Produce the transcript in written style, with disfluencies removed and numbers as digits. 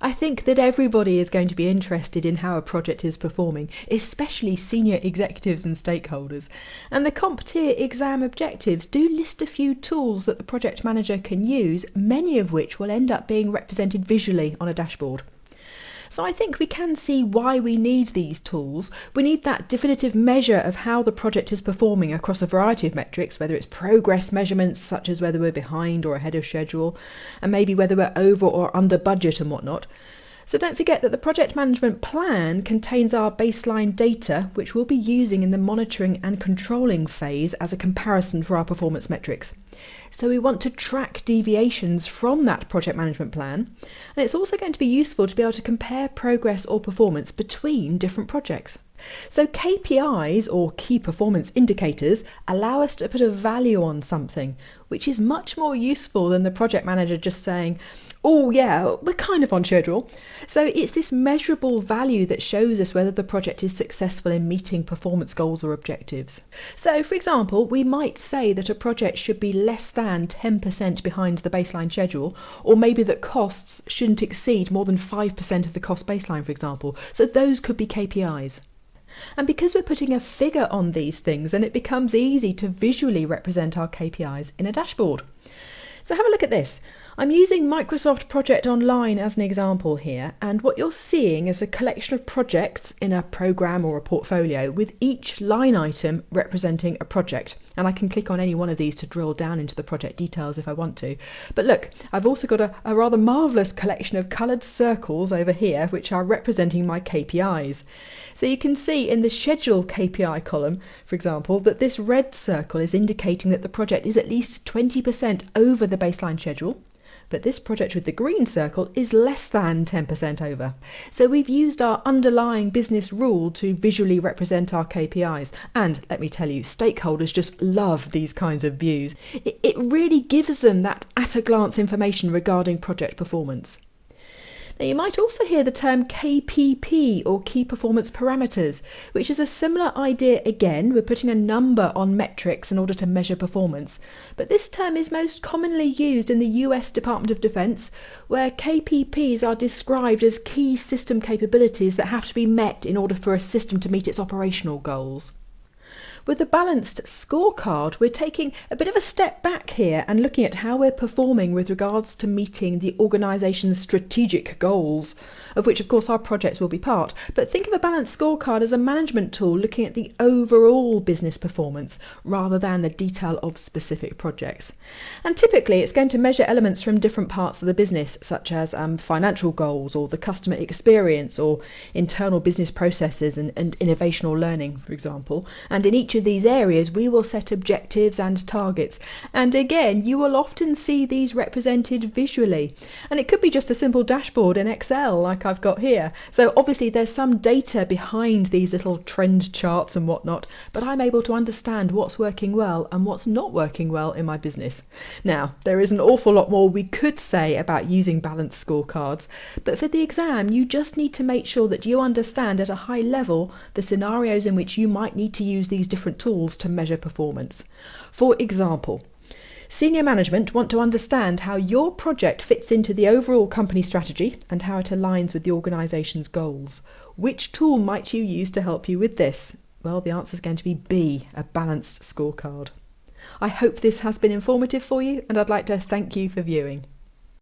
I think that everybody is going to be interested in how a project is performing, especially senior executives and stakeholders. And the CompTIA exam objectives do list a few tools that the project manager can use, many of which will end up being represented visually on a dashboard. So I think we can see why we need these tools. We need that definitive measure of how the project is performing across a variety of metrics, whether it's progress measurements such as whether we're behind or ahead of schedule, and maybe whether we're over or under budget and whatnot. So don't forget that the project management plan contains our baseline data, which we'll be using in the monitoring and controlling phase as a comparison for our performance metrics. So we want to track deviations from that project management plan, and it's also going to be useful to be able to compare progress or performance between different projects. So KPIs, or key performance indicators, allow us to put a value on something, which is much more useful than the project manager just saying, oh yeah, we're kind of on schedule. So it's this measurable value that shows us whether the project is successful in meeting performance goals or objectives. So for example, we might say that a project should be less than 10% behind the baseline schedule, or maybe that costs shouldn't exceed more than 5% of the cost baseline, for example. So those could be KPIs. And because we're putting a figure on these things, then it becomes easy to visually represent our KPIs in a dashboard. So have a look at this. I'm using Microsoft Project Online as an example here, and what you're seeing is a collection of projects in a program or a portfolio with each line item representing a project. And I can click on any one of these to drill down into the project details if I want to. But look, I've also got a rather marvellous collection of coloured circles over here which are representing my KPIs. So you can see in the schedule KPI column, for example, that this red circle is indicating that the project is at least 20% over the baseline schedule. But this project with the green circle is less than 10% over. So we've used our underlying business rule to visually represent our KPIs. And let me tell you, stakeholders just love these kinds of views. It really gives them that at-a-glance information regarding project performance. Now you might also hear the term KPP, or Key Performance Parameters, which is a similar idea again. We're putting a number on metrics in order to measure performance. But this term is most commonly used in the US Department of Defense, where KPPs are described as key system capabilities that have to be met in order for a system to meet its operational goals. With the balanced scorecard, we're taking a bit of a step back here and looking at how we're performing with regards to meeting the organisation's strategic goals, of which of course our projects will be part. But think of a balanced scorecard as a management tool looking at the overall business performance rather than the detail of specific projects. And typically it's going to measure elements from different parts of the business, such as financial goals or the customer experience or internal business processes and innovation or learning, for example. And in each of these areas we will set objectives and targets, and again you will often see these represented visually, and it could be just a simple dashboard in Excel like I've got here. So obviously there's some data behind these little trend charts and whatnot, but I'm able to understand what's working well and what's not working well in my business. Now there is an awful lot more we could say about using balanced scorecards, but for the exam you just need to make sure that you understand at a high level the scenarios in which you might need to use these different tools to measure performance. For example, senior management want to understand how your project fits into the overall company strategy and how it aligns with the organisation's goals. Which tool might you use to help you with this? Well, the answer is going to be B, a balanced scorecard. I hope this has been informative for you, and I'd like to thank you for viewing.